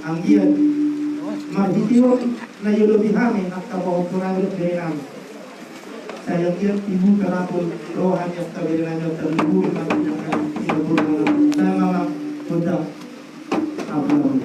anggian mahitiwa na yulubihami at kapautunan at gainam. Sayang yan, ibu karapon rohan yung kabilan yung terlibu at inabungan sa mga punta abang.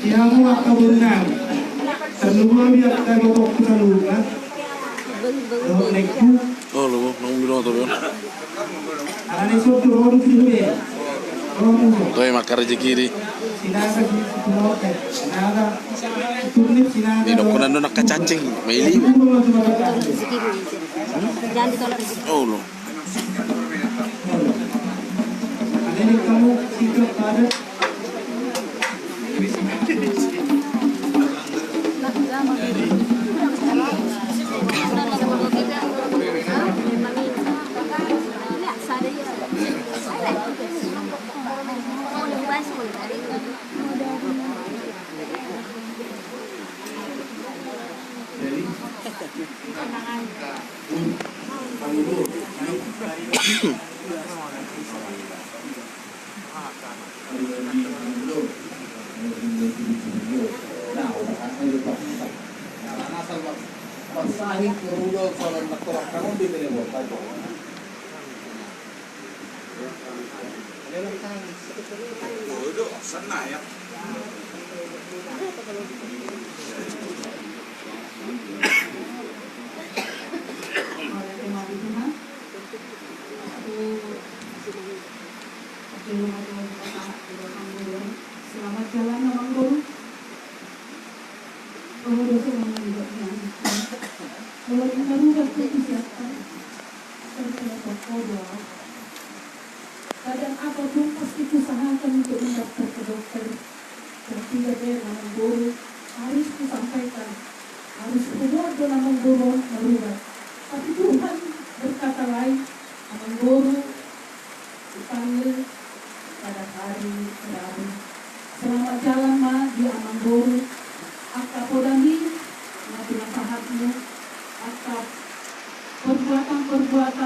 Inamuha kabunan. Sanubang biar kita bawa ke sana. Oh, lo nang bilang to yon. Ana so to rodu fiwe. Toy makar jekiri. Sinaga kumote. Sinaga tunip sinaga. Di dokunan do nakacacing, maili. Jangan ditolak rezeki. Oh, lo. Ada ni kamu sikap padat. Bodoh, sana ya. Oleh kemari Tuhan, selamat jalan Mamang Guru. Bahwa dosa menganggapnya kalau mengaruh kesehatan serta pokok keadaan apapun pasti usahakan untuk mendaftar ke dokter. Dan tidak ada Mamang Guru harus disampaikan, harus keluar ke Mamang Guru merubah. Tapi Tuhan berkata lain, Mamang Guru dipanggil pada hari Rabu. Selamat jalan Ma di Mamang Guru. Akta Podami, nasihatmu, akta perbuatan-perbuatan